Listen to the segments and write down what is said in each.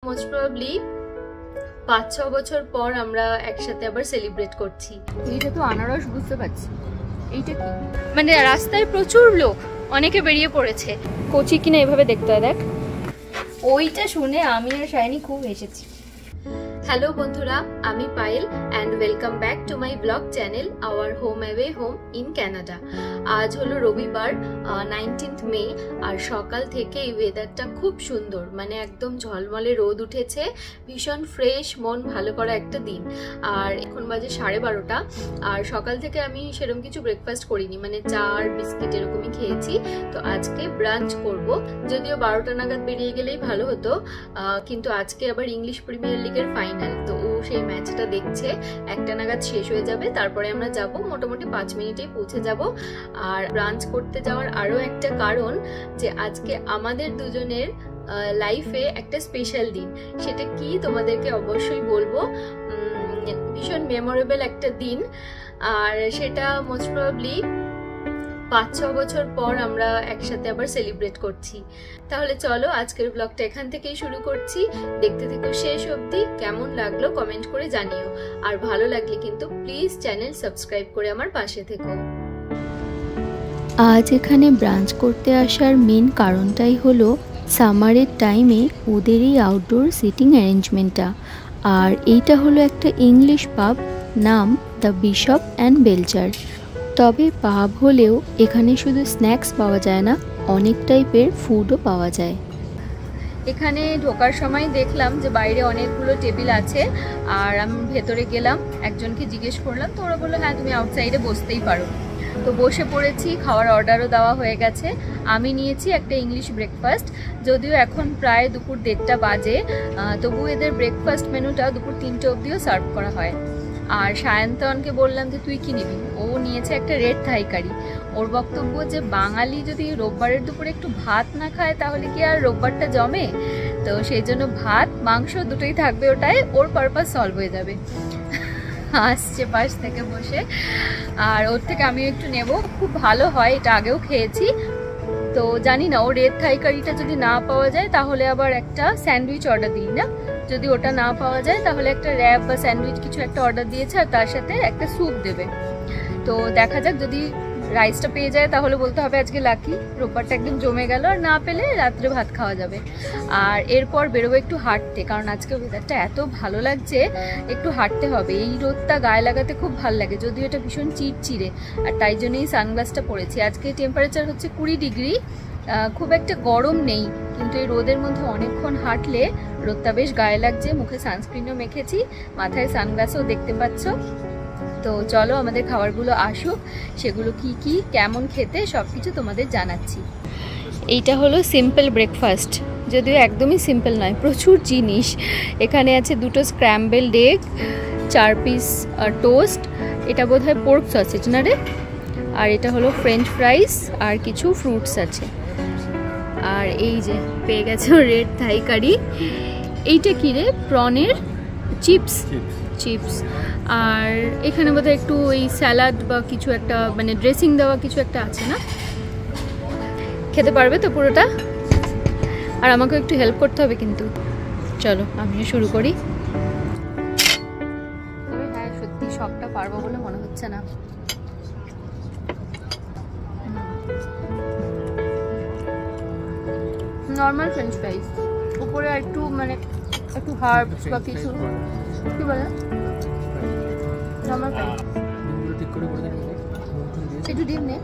Most probably 5-6 বছর পর আমরা একসাথে আবার সেলিব্রেট করছি। এইটা তো আনারস, বুঝতে পারছি। এইটা কি মানে রাস্তায় প্রচুর লোক, অনেকে বেরিয়ে পড়েছে। কচি কিনা এভাবে দেখতে হয়, দেখ। ওইটা শুনে আমি আর শাইনি খুব হেসেছি। হ্যালো বন্ধুরা, আমি Payel and welcome back to my blog channel our home away home in Canada. আজ হলো রবিবার 19th মে, আর সকাল থেকে এই ওয়েদারটা খুব সুন্দর, মানে একদম ঝলমলে রোদ উঠেছে, ভীষণ ফ্রেশ, মন ভালো করা একটা দিন। আর এখন বাজে 12:30, আর সকাল থেকে আমি সেরকম কিছু ব্রেকফাস্ট করিনি, মানে চা আর বিস্কিট এরকমই খেয়েছি। তো আজকে ব্রাঞ্চ করব, যদিও 12টা নাগাদ বেরিয়ে গেলেই ভালো হতো, কিন্তু আজকে আবার ইংলিশ প্রিমিয়ার লিগের ফাইনাল, তো ও সেই ম্যাচটা দেখছে। 1টা নাগাদ শেষ হয়ে যাবে, তারপরে আমরা যাব, মোটামুটি 5 মিনিটেই পৌঁছে যাব। আর ব্রাঞ্চ করতে যাওয়ার আরো একটা কারণ যে আজকে আমাদের দুজনের লাইফে একটা স্পেশাল দিন। সেটা কি তোমাদেরকে অবশ্যই বলবো। ভীষণ মেমোরেবল একটা দিন, আর সেটা মোস্ট প্রবাবলি 5-6 বছর পর আমরা একসাথে আবার সেলিব্রেট করছি। তাহলে চলো আজকের ব্লগটা এখান থেকেই শুরু করছি। দেখতে থেকো শেষ অবধি। কেমন লাগলো কমেন্ট করে জানিও, আর ভালো লাগলে কিন্তু প্লিজ চ্যানেল সাবস্ক্রাইব করে আমার পাশে থেকো। আজ এখানে ব্রাঞ্চ করতে আসার মেন কারণটাই হলো সামারের টাইমে ওদের এই আউটডোর সিটিং অ্যারেঞ্জমেন্টটা। আর এইটা হলো একটা ইংলিশ পাব, নাম দ্য বিশপ অ্যান্ড বেলচার। তবে পাব হলেও এখানে শুধু স্ন্যাক্স পাওয়া যায় না, অনেক টাইপের ফুডও পাওয়া যায়। এখানে ঢোকার সময় দেখলাম যে বাইরে অনেকগুলো টেবিল আছে, আর আমি ভেতরে গেলাম, একজনকে জিজ্ঞেস করলাম, তো ওরা বললো হ্যাঁ তুমি আউটসাইডে বসতেই পারো। তো বসে পড়েছি, খাওয়ার অর্ডারও দেওয়া হয়ে গেছে। আমি নিয়েছি একটা ইংলিশ ব্রেকফাস্ট, যদিও এখন প্রায় দুপুর 1:30 বাজে, তবু এদের ব্রেকফাস্ট মেনুটা দুপুর 3টে অবধিও সার্ভ করা হয়। আর সায়ন্তনকে বললাম যে তুই কি নিবি, ও নিয়েছে একটা রেড থাই কারি। ওর বক্তব্য যে বাঙালি যদি রোববারের দুপুরে একটু ভাত না খায় তাহলে কি আর রোববারটা জমে, তো সেই জন্য ভাত মাংস দুটোই থাকবে, ওটাই ওর পারপাস সলভ হয়ে যাবে। আসছে পাশ থেকে বসে, আর ওর থেকে আমিও একটু নেব, খুব ভালো হয়, এটা আগেও খেয়েছি। তো জানি না, ও রেড থাই কারিটা যদি না পাওয়া যায় তাহলে আবার একটা স্যান্ডউইচ অর্ডার দিই না, যদি ওটা না পাওয়া যায় তাহলে একটা র্যাপ বা স্যান্ডউইচ কিছু একটা অর্ডার দিয়েছে, আর তার সাথে একটা স্যুপ দেবে। তো দেখা যাক, যদি রাইসটা পেয়ে যায় তাহলে বলতে হবে আজকে লাকি, রোববারটা একদম জমে গেল, আর না পেলে রাত্রে ভাত খাওয়া যাবে। আর এরপর বেরোবো একটু হাঁটতে, কারণ আজকে ওয়েদারটা এত ভালো লাগছে, একটু হাঁটতে হবে। এই রোদটা গায়ে লাগাতে খুব ভালো লাগে, যদিও এটা ভীষণ চিড়চিড়ে, আর তাই জন্যই সানগ্লাসটা পরেছি। আজকে টেম্পারেচার হচ্ছে 20 ডিগ্রি, খুব একটা গরম নেই, কিন্তু এই রোদের মধ্যে অনেকক্ষণ হাঁটলে রোদটা বেশ গায়ে লাগছে। মুখে সানস্ক্রিনও মেখেছি, মাথায় সানগ্লাসও দেখতে পাচ্ছ। তো চলো আমাদের খাবারগুলো আসুক, সেগুলো কি কি কেমন খেতে সব কিছু তোমাদের জানাচ্ছি। এইটা হলো সিম্পল ব্রেকফাস্ট, যদিও একদমই সিম্পল নয়, প্রচুর জিনিস। এখানে আছে 2টো স্ক্র্যাম্বেলড এগ, 4 পিস টোস্ট, এটা বোধহয় পোর্ক সসেজ না রে, আর এটা হলো ফ্রেঞ্চ ফ্রাইস, আর কিছু ফ্রুটস আছে। আর এই যে পেয়ে গেছো রেড থাই কারি। এইটা কি রে, প্রনের চিপস, আর এখানে বোধহয় একটু ওই স্যালাড বা কিছু একটা, মানে ড্রেসিং দেওয়া কিছু একটা আছে না। খেতে পারবে তো পুরোটা? আর আমাকে একটু হেল্প করতে হবে কিন্তু। চলো আমিও শুরু করি। তবে হ্যাঁ, সত্যি সবটা পারবো বলে মনে হচ্ছে না। নর্মাল ফ্রেঞ্চ ফ্রাইস, উপরে একটু মানে একটু হার্বস বা কিছু, কি বলে নর্মাল ফ্রাইস। একটু ডিম নে,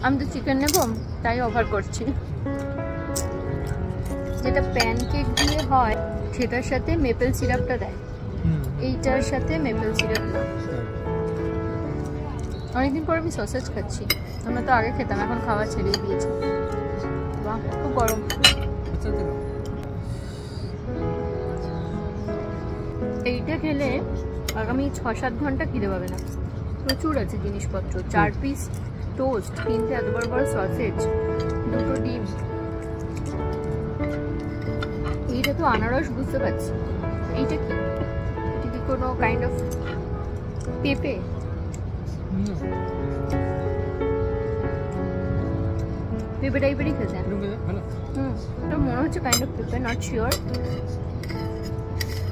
আমি তো চিকেন নেবো তাই অফার করছি। যেটা প্যানকেক দিয়ে হয় সেটার সাথে মেপেল সিরাপটা দেয়, এইটার সাথে মেপেল সিরাপ না। অনেকদিন পর আমি সসেজ খাচ্ছি, আমরা তো আগে খেতাম, এখন খাওয়া ছেড়েই দিয়েছি। বাহ, খুব গরম। এইটা খেলে আগামী 6-7 ঘন্টা খিদে পাবে না, প্রচুর আছে জিনিসপত্র। 4 পিস টোস্ট, 3টে এত বড় বড় সসেজ, 2টো ডিম। এইটা তো আনারস, বুঝতে পারছি। এইটা কি, এটা কি কোনো কাইন্ড অফ পেঁপে? পেঁপে টাইপেরই খেতে, এটা মনে হচ্ছে কাইন্ড অফ পেঁপে, নট শিওর।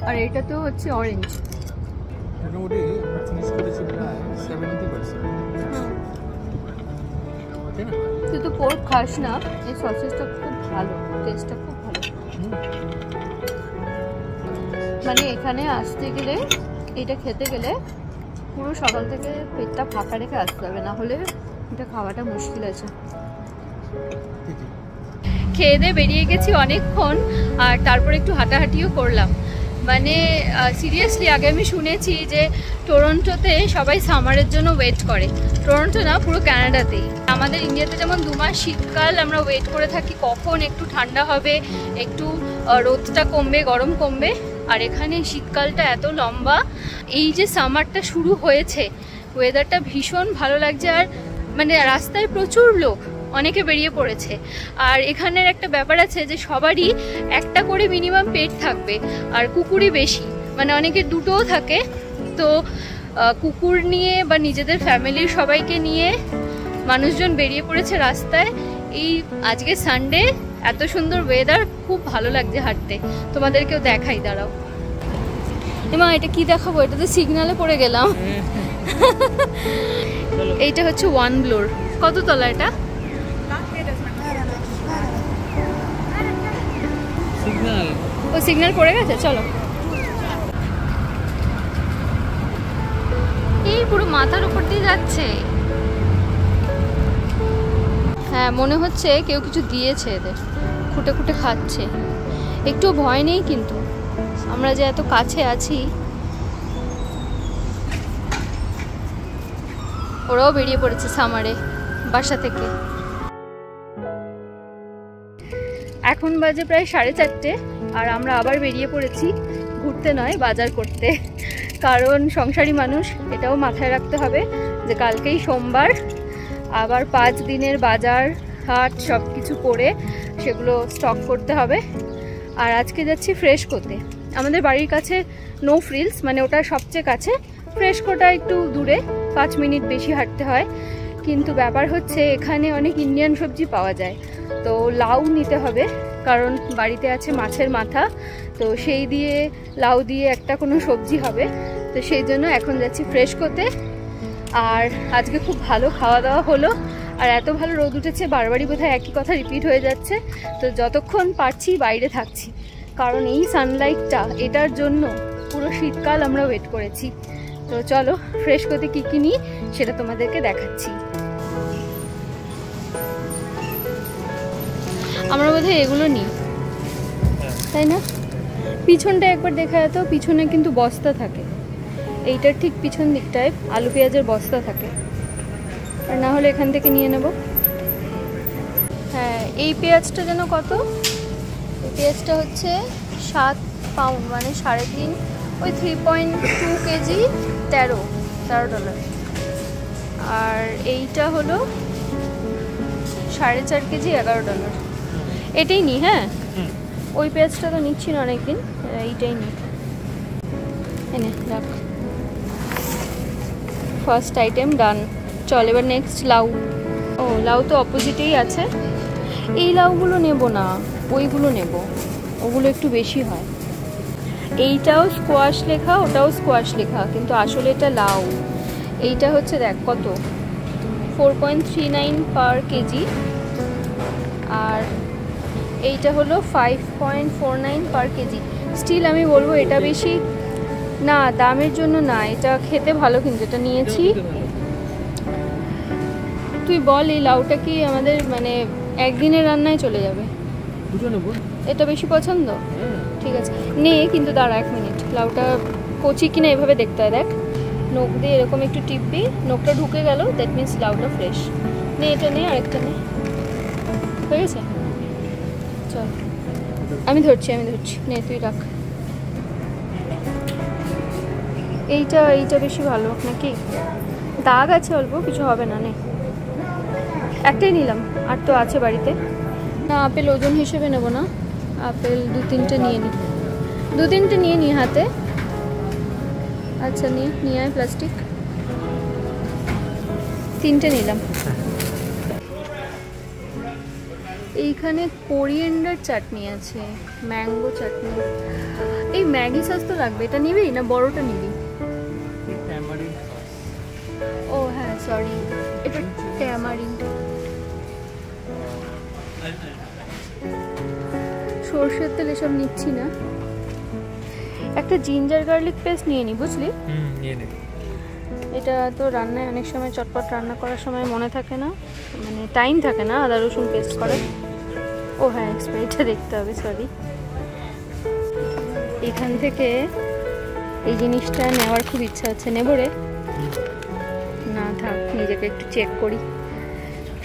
আর এটা তো হচ্ছে অরেঞ্জ। মোটামুটি আমরা ফিনিশ করেছি প্রায় 70%। তাই না? তুই তো পোর্ক খাস না, এই সসেসটা খুব ভালো, টেস্টটা খুব ভালো। মানে এখানে আসতে গেলে, এটা খেতে গেলে পুরো সকাল থেকে পেটটা ফাঁকা রেখে আসতে হবে, না হলে এটা খাওয়াটা মুশকিল আছে। খেয়ে দিয়ে বেরিয়ে গেছি অনেকক্ষণ, আর তারপর একটু হাঁটাহাঁটিও করলাম। মানে সিরিয়াসলি আগে আমি শুনেছি যে টরন্টোতে সবাই সামারের জন্য ওয়েট করে, টরন্টো না পুরো কানাডাতেই। আমাদের ইন্ডিয়াতে যেমন 2 মাস শীতকাল আমরা ওয়েট করে থাকি কখন একটু ঠান্ডা হবে, একটু রোদটা কমবে, গরম কমবে, আর এখানে শীতকালটা এত লম্বা। এই যে সামারটা শুরু হয়েছে, ওয়েদারটা ভীষণ ভালো লাগছে, আর মানে রাস্তায় প্রচুর লোক, অনেকে বেরিয়ে পড়েছে। আর এখানের একটা ব্যাপার আছে যে সবারই একটা করে মিনিমাম পেট থাকবে, আর কুকুরই বেশি, মানে অনেকের দুটোও থাকে। তো কুকুর নিয়ে বা নিজেদের ফ্যামিলির সবাইকে নিয়ে মানুষজন বেরিয়ে পড়েছে রাস্তায়। এই আজকে সানডে, এত সুন্দর ওয়েদার, খুব ভালো লাগছে হাঁটতে। তোমাদেরকেও দেখাই, দাঁড়াও। এমা এটা কি দেখাবো, এটা তো সিগনালে পড়ে গেলাম। এইটা হচ্ছে ওয়ান ব্লোর। কত তলা এটা? সিগন্যাল, ও সিগন্যাল পড়ে গেছে, চলো। এই পুরো মাথার উপর দিয়ে যাচ্ছে। হ্যাঁ, মনে হচ্ছে কেউ কিছু দিয়েছে এদের, খুঁটে খুঁটে খাচ্ছে। একটু ভয় নেই কিন্তু, আমরা যে এত কাছে আছি। ওরাও বেরিয়ে পড়েছে সামারে বাসা থেকে। এখন বাজে প্রায় 4:30, আর আমরা আবার বেরিয়ে পড়েছি ঘুরতে নয়, বাজার করতে। কারণ সংসারী মানুষ, এটাও মাথায় রাখতে হবে যে কালকেই সোমবার, আবার 5 দিনের বাজার হাট সব কিছু করে সেগুলো স্টক করতে হবে। আর আজকে যাচ্ছি ফ্রেশকোতে। আমাদের বাড়ির কাছে নো ফ্রিলস, মানে ওটা সবচেয়ে কাছে, ফ্রেশকোটা একটু দূরে, 5 মিনিট বেশি হাঁটতে হয়। কিন্তু ব্যাপার হচ্ছে এখানে অনেক ইন্ডিয়ান সবজি পাওয়া যায়। তো লাউ নিতে হবে, কারণ বাড়িতে আছে মাছের মাথা, তো সেই দিয়ে লাউ দিয়ে একটা কোনো সবজি হবে। তো সেই জন্য এখন যাচ্ছি ফ্রেশকোতে। আর আজকে খুব ভালো খাওয়া দাওয়া হলো, আর এত ভালো রোদ উঠেছে, বারবারই বোধহয় একই কথা রিপিট হয়ে যাচ্ছে। তো যতক্ষণ পারছি বাইরে থাকছি, কারণ এই সানলাইটটা, এটার জন্য পুরো শীতকাল আমরা ওয়েট করেছি। তো চলো ফ্রেশকোতে কী কী নিই সেটা তোমাদেরকে দেখাচ্ছি। আমরা বোধহয় এগুলো নিই, তাই না? পিছনটা একবার দেখা যেত, পিছনে কিন্তু বস্তা থাকে। এইটার ঠিক পিছন দিকটায় আলু পেঁয়াজের বস্তা থাকে, আর না হলে এখান থেকে নিয়ে নেব। হ্যাঁ, এই পেঁয়াজটা যেন কত? এই পেঁয়াজটা হচ্ছে 7 পাউন্ড, মানে 3.5, ওই 3.2 কেজি, $13। আর এইটা হলো 4.5 কেজি, $11। এটাই নিই। হ্যাঁ, ওই পেঁয়াজটা তো নিচ্ছি না অনেকদিন, এইটাই নিই। এনে রাখ, ফার্স্ট আইটেম ডান। চল এবার নেক্সট লাউ। ও, লাউ তো অপোজিটেই আছে। এই লাউগুলো নেব না, ওইগুলো নেব, ওগুলো একটু বেশি হয়। এইটাও স্কোয়াশ লেখা, ওটাও স্কোয়াশ লেখা, কিন্তু আসলে এটা লাউ। এইটা হচ্ছে দেখ কত, 4.39 পার কেজি। আর এইটা হলো 5.49 পার কেজি। স্টিল আমি বলবো এটা বেশি না, দামের জন্য না, এটা খেতে ভালো, কিন্তু এটা নিয়েছি। তুই বল, এই লাউটা কি আমাদের মানে একদিনের রান্নায় চলে যাবে? এটা বেশি পছন্দ? ঠিক আছে নে, কিন্তু দাঁড়া 1 মিনিট। লাউটা কচি কিনা এভাবে দেখতে হয়, দেখ, নখ দিয়ে এরকম একটু টিপবি, নখটা ঢুকে গেল, দ্যাট মিনস লাউটা ফ্রেশ। নে এটা নে, আরেকটা নে, হয়ে গেছে। চল আমি ধরছি, নে তুই রাখ। এইটা বেশি ভালো নাকি? দাগ আছে অল্প, কিছু হবে না, নে একটাই নিলাম, আর তো আছে বাড়িতে। না, আপেল ওজন হিসেবে নেব না, আপেল 2-3টে নিয়ে নিই হাতে। আচ্ছা নিয়ে আয়, প্লাস্টিক 3টে নিলাম। এইখানে কোরিয়েন্ডার চাটনি আছে, ম্যাঙ্গো চাটনি। এই ম্যাগি সস তো লাগবে, এটা নিবি না বড়টা নিবি? Tamarind sauce. ও হ্যাঁ সরি, এটা ট্যামারিন্ড। সর্ষের তেল এসব নিচ্ছি না। একটা জিঞ্জার গার্লিক পেস্ট নিয়ে নি, বুঝলি? নিয়ে নে। এটা তো রান্নায় অনেক সময় চটপট রান্না করার সময় মনে থাকে না, মানে টাইম থাকে না আদা রসুন পেস্ট করে। ও হ্যাঁ এক্সপায়ারিটা দেখতে হবে, সরি। এখান থেকে এই জিনিসটা নেওয়ার খুব ইচ্ছা হচ্ছে, নেবো রে? না থাক, নিজেকে একটু চেক করি।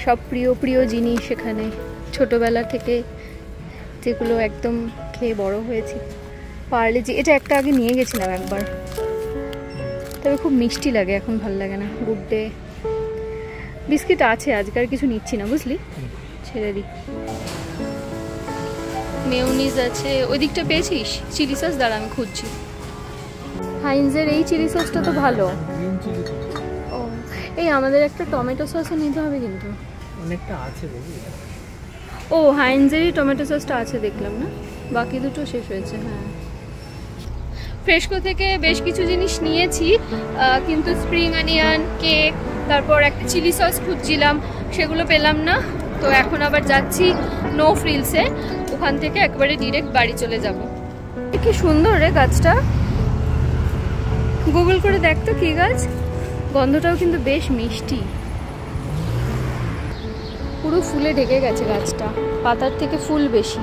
সব প্রিয় প্রিয় জিনিস এখানে, ছোটবেলা থেকে যেগুলো একদম খেয়ে বড় হয়েছি। পার্লেজি, এটা একটা আগে নিয়ে গেছিলাম একবার, তবে খুব মিষ্টি লাগে, এখন ভালো লাগে না। গুড ডে বিস্কিট আছে, আজকাল কিছু নিচ্ছি না, বুঝলি? ছেড়ে দিই। মেয়োনিজ আছে, ওই দিকটা পেয়েছিস? চিলি সস দাঁড়া আমি খুঁজছি। হাইন্সের এই চিলি সসটা তো ভালো। গ্রিন চিলি তো ও এই আমাদের একটা টমেটো সসও নিতে হবে কিন্তু। অনেকটা আছে দেখি। ও হাইন্সেরই টমেটো সসটা আছে দেখলাম না, বাকি দুটো শেষ হয়েছে। হ্যাঁ ফ্রেশকো থেকে বেশ কিছু জিনিস নিয়েছি, কিন্তু স্প্রিং অনিয়ন, কেক, তারপর একটা চিলি সস খুঁজছিলাম, সেগুলো পেলাম না। তো এখন আবার যাচ্ছি নো ফ্রিলসে, ওখান থেকে একবারে ডিরেক্ট বাড়ি চলে যাব। কি সুন্দর রে গাছটা, গুগল করে দেখ তো কি গাছ। গন্ধটাও কিন্তু বেশ মিষ্টি, পুরো ফুলে ঢেকে গেছে গাছটা, পাতার থেকে ফুল বেশি।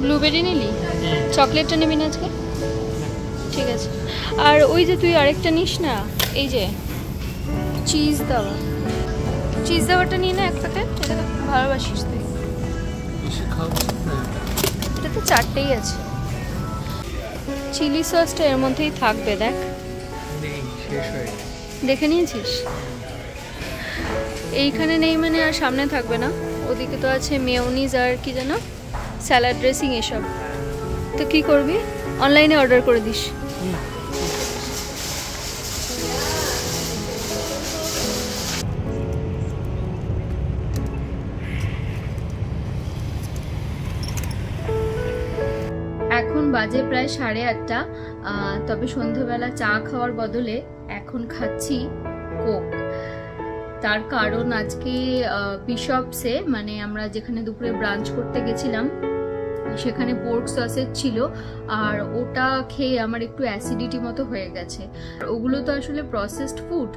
ব্লুবেরি নিলি? চকলেটটা নিবি না আজকে? ঠিক আছে। আর ওই যে তুই আরেকটা নিস না, এই যে চিজ দেওয়া, চিজ দেওয়াটা নিয়ে না এক প্যাকেট, এটা তো ভালোবাসিস তুই। এটা তো 4টেই আছে। চিলি সসটা এর মধ্যেই থাকবে, দেখ। দেখে নিয়েছিস? এইখানে নেই মানে আর সামনে থাকবে না। ওদিকে তো আছে মেয়োনিজ আর কি যেন স্যালাড ড্রেসিং এসব। তো কি করবি, অনলাইনে অর্ডার করে দিস। এখন বাজে প্রায় 8:30, তবে সন্ধ্যাবেলা চা খাওয়ার বদলে এখন খাচ্ছি কোক। তার কারণ আজকে বিশপসে, মানে আমরা যেখানে দুপুরে ব্রাঞ্চ করতে গেছিলাম, সেখানে পোর্ক সসেজ ছিল, আর ওটা খেয়ে আমার একটু অ্যাসিডিটি মতো হয়ে গেছে। ওগুলো তো আসলে প্রসেসড ফুড,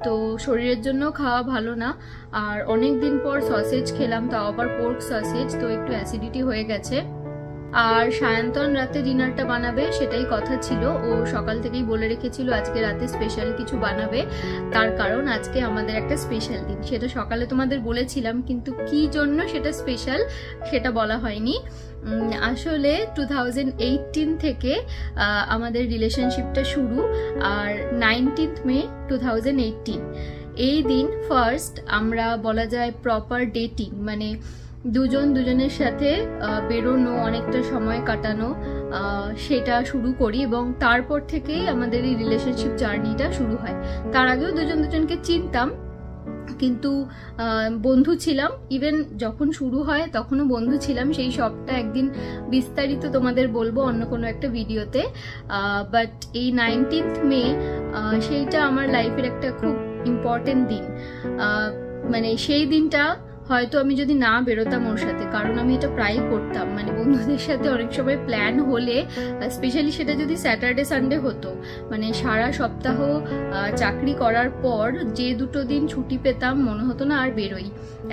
তো শরীরের জন্য খাওয়া ভালো না। আর অনেক দিন পর সসেজ খেলাম, তাও আবার পোর্ক সসেজ, তো একটু অ্যাসিডিটি হয়ে গেছে। আর সায়ন্তন রাতে ডিনারটা বানাবে, সেটাই কথা ছিল। ও সকাল থেকেই বলে রেখেছিল আজকে রাতে স্পেশাল কিছু বানাবে, তার কারণ আজকে আমাদের একটা স্পেশাল দিন। সেটা সকালে তোমাদের বলেছিলাম, কিন্তু কি জন্য সেটা স্পেশাল সেটা বলা হয়নি। আসলে 2018 থেকে আমাদের রিলেশনশিপটা শুরু, আর 19 মে 2018 এই দিন ফার্স্ট আমরা বলা যায় প্রপার ডেটিং, মানে দুজন দুজনের সাথে বেরোনো, অনেকটা সময় কাটানো, সেটা শুরু করি, এবং তারপর থেকেই আমাদের এই রিলেশনশিপ জার্নিটা শুরু হয়। তার আগেও দুজন দুজনকে চিনতাম, কিন্তু বন্ধু ছিলাম। ইভেন যখন শুরু হয় তখনও বন্ধু ছিলাম, সেই সবটা একদিন বিস্তারিত তোমাদের বলবো অন্য কোনো একটা ভিডিওতে। বাট এই 19 মে সেইটা আমার লাইফের একটা খুব ইম্পর্টেন্ট দিন। মানে সেই দিনটা হয়তো আমি যদি না বেরোতাম ওর সাথে, কারণ আমি এটা প্রায় করতাম, মানে বন্ধুদের সাথে অনেক সময় প্ল্যান হলে, স্পেশালি সেটা যদি স্যাটারডে সানডে হতো, মানে সারা সপ্তাহ চাকরি করার পর যে দুটো দিন ছুটি পেতাম, মনে হতো না আর বেরোই।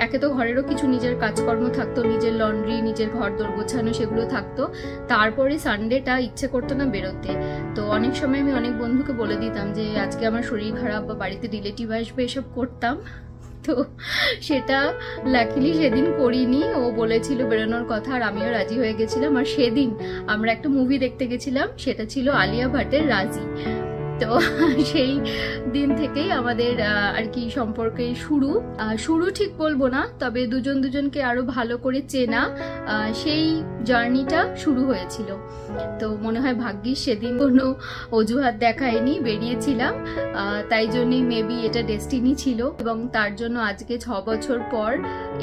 একে তো ঘরেরও কিছু নিজের কাজকর্ম থাকতো, নিজের লন্ড্রি, নিজের ঘর দোর গোছানো, সেগুলো থাকতো। তারপরে সানডেটা ইচ্ছে করতো না বেরোতে। তো অনেক সময় আমি অনেক বন্ধুকে বলে দিতাম যে আজকে আমার শরীর খারাপ, বা বাড়িতে রিলেটিভ আসবে, এসব করতাম। তো সেটা লাকিলি সেদিন করিনি। ও বলেছিল বেরোনোর কথা, আর আমিও রাজি হয়ে গেছিলাম। আর সেদিন আমরা একটা মুভি দেখতে গেছিলাম, সেটা ছিল আলিয়া ভাটের রাজি। তো সেই দিন থেকেই আমাদের আর কি সম্পর্কে শুরু ঠিক বলবো না, তবে দুজন দুজনকে আরো ভালো করে চেনা সেই জার্নিটা শুরু হয়েছিল। তো মনে হয় ভাগ্যিস সেদিন কোনো অজুহাত দেখায়নি, বেরিয়েছিলাম, তাই জন্যই মেবি এটা ডেস্টিনি ছিল। এবং তার জন্য আজকে 6 বছর পর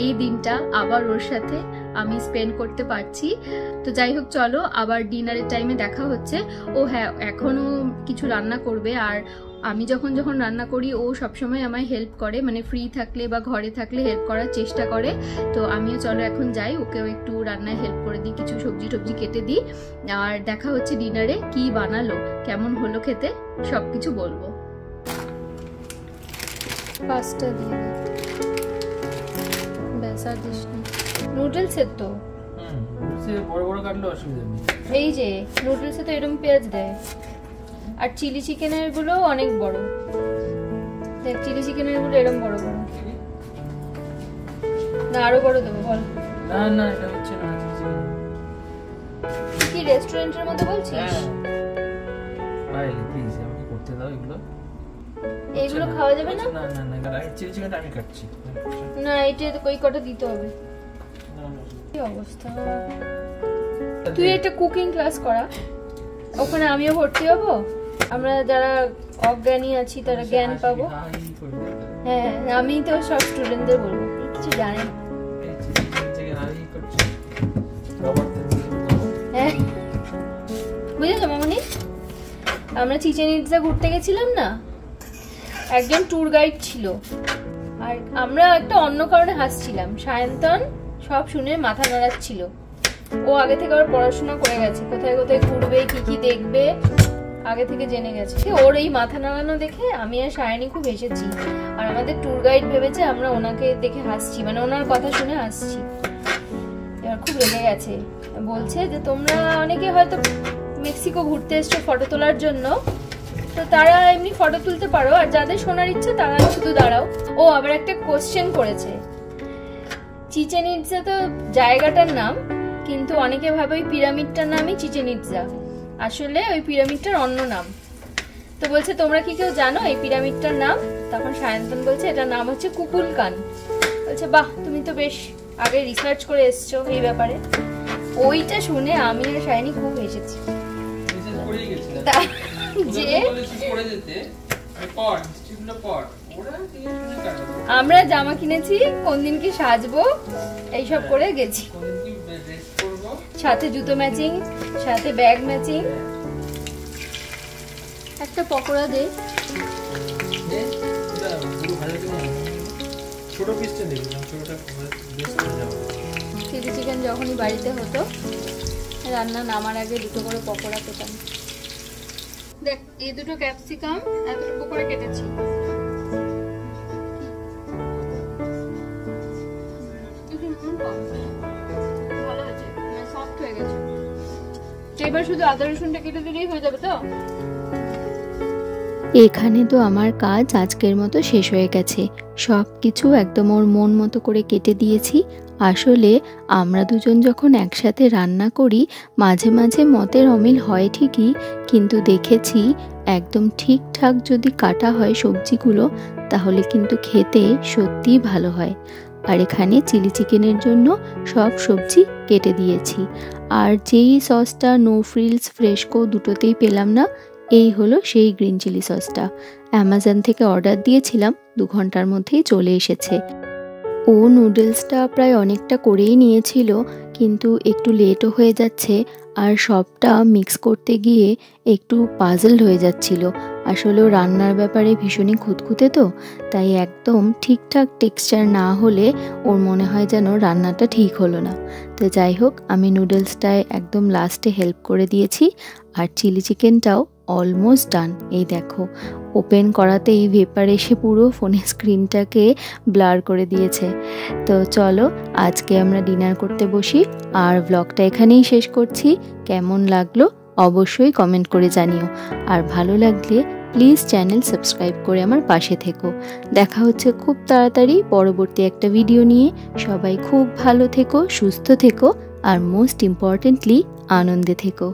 এই দিনটা আবার ওর সাথে আমি স্পেন্ড করতে পারছি। তো যাই হোক, চলো আবার ডিনারের টাইমে দেখা হচ্ছে। ও হ্যাঁ, এখনো কিছু রান্না করবে, আর আমি যখন রান্না করি ও সবসময় আমায় হেল্প করে, মানে ফ্রি থাকলে বা ঘরে থাকলে হেল্প করার চেষ্টা করে। তো আমিও চলো এখন যাই, ওকেও একটু রান্নায় হেল্প করে দিই, কিছু সবজি টবজি কেটে দিই। আর দেখা হচ্ছে ডিনারে, কি বানালো, কেমন হলো খেতে, সবকিছু বলবো। পাস্তা দিয়ে ব্যাস, আর দিস না। নুডলসের তো বড় বড় কাটলে অসুবিধা নেই। এই যে নুডলসে তো এরকম পেঁয়াজ দেয়, আর চিলি চিকেনের গুলো অনেক বড়। দেখ, চিলি চিকেনের গুলো এরকম বড় বড় না, আরো বড় দেবো বল? না না, এটা হচ্ছে না। কি রেস্টুরেন্টের মতো বলছিস? ভাই প্লিজ আমাকে করতে দাও এগুলো। এইগুলো খাওয়া যাবে না? না না না, চিলি চিকেনটা আমি কাটছি। না, এটা কই কটা দিতে হবে। কি অবস্থা! তুই একটা কুকিং ক্লাস করা, ওখানে আমিও ভর্তি হব, আমরা যারা অজ্ঞানী আছি তারা জ্ঞান পাবো। হ্যাঁ, আমি তো সব স্টুডেন্টদের বলবো, কিছু জানেন। হ্যাঁ, বুঝেছো মামনি? আমরা চিচেন ইটজা ঘুরতে গেছিলাম না, একজন ট্যুর গাইড ছিল, আর আমরা একটা অন্য কারণে হাসছিলাম। সায়ন্তন সব শুনে মাথা নাড়াচ্ছিল। ও আগে থেকে ওর পড়াশোনা করে গেছে, কোথায় কোথায় ঘুরবে, কি কি দেখবে আগে থেকে জেনে গেছে। ওর এই মাথা নাড়ানো দেখে আমি আর সায়নী খুব হেসেছি, আর আমাদের ট্যুর গাইড ভেবেছে আমরা ওনাকে দেখে হাসছি, মানে ওনার কথা শুনে হাসছি। এবার খুব রেগে গেছে, বলছে যে তোমরা অনেকে হয়তো মেক্সিকো ঘুরতে এসছো ফটো তোলার জন্য, তো তারা এমনি ফটো তুলতে পারো, আর যাদের শোনার ইচ্ছে তারা শুধু দাঁড়াও। ও আবার একটা কোশ্চেন করেছে, চিচেন ইটজা তো জায়গাটার নাম, কিন্তু অনেকে ভাবে ওই পিরামিডটার নামই চিচেন ইটজা, আসলে ওই পিরামিডটার অন্য নাম। তো বলছে তোমরা কি কেউ জানো এই পিরামিডটার নাম? তখন সায়ন্তন বলছে এটার নাম হচ্ছে কুকুলকান। বলছে বাহ, তুমি তো বেশ আগে রিসার্চ করে এসছো এই ব্যাপারে। ওইটা শুনে আমি আর সায়নী খুব হেসেছি। যে আমরা জামা কিনেছি, কোন দিন কি সাজবো এইসব করে গেছি, সাথে জুতো ম্যাচিং, সাথে ব্যাগ ম্যাচিং। একটা পকোড়া দে। চিলি চিকেন যখনই বাড়িতে হতো, রান্না নামার আগে দুটো করে পকোড়া পেতাম। দেখ, এই দুটো ক্যাপসিকাম এতটুকু করে কেটেছি। ভালো আছে, সফট হয়ে গেছে। এবার শুধু আদা রসুনটা কেটে দিলেই হয়ে যাবে তো? এখানে তো আমার কাজ আজকের মতো শেষ হয়ে গেছে। সব কিছু একদম ওর মন মতো করে কেটে দিয়েছি। আসলে আমরা দুজন যখন একসাথে রান্না করি মাঝে মাঝে মতের অমিল হয় ঠিকই, কিন্তু দেখেছি একদম ঠিকঠাক যদি কাটা হয় সবজিগুলো, তাহলে কিন্তু খেতে সত্যিই ভালো হয়। আর এখানে চিলি চিকেনের জন্য সব সবজি কেটে দিয়েছি। আর যেই সসটা নো ফ্রিলস ফ্রেশকো দুটোতেই পেলাম না, এই হলো সেই গ্রিন চিলি সসটা। অ্যামাজন থেকে অর্ডার দিয়েছিলাম, 2 ঘন্টার মধ্যেই চলে এসেছে। ও নুডলসটা প্রায় অনেকটা করেই নিয়েছিল, কিন্তু একটু লেটও হয়ে যাচ্ছে, আর সবটা মিক্স করতে গিয়ে একটু পাজলড হয়ে যাচ্ছিল। আসলে রান্নার ব্যাপারে ভীষণই খুঁতখুঁতে, তো তাই একদম ঠিকঠাক টেক্সচার না হলে ওর মনে হয় যেন রান্নাটা ঠিক হলো না। তো যাই হোক, আমি নুডলসটায় একদম লাস্টে হেল্প করে দিয়েছি, আর চিলি চিকেনটাও অলমোস্ট ডান। এই দেখো, ওপেন করাতে এই ভেপার এসে পুরো ফোনের স্ক্রিনটাকে ব্লার করে দিয়েছে। তো চলো আজকে আমরা ডিনার করতে বসি, আর ব্লগটা এখানেই শেষ করছি। কেমন লাগলো অবশ্যই কমেন্ট করে জানিও, আর ভালো লাগলে প্লিজ চ্যানেল সাবস্ক্রাইব করে আমার পাশে থেকো। দেখা হচ্ছে খুব তাড়াতাড়ি পরবর্তী একটা ভিডিও নিয়ে। সবাই খুব ভালো থেকো, সুস্থ থেকো, আর মোস্ট ইম্পর্টেন্টলি আনন্দে থেকো।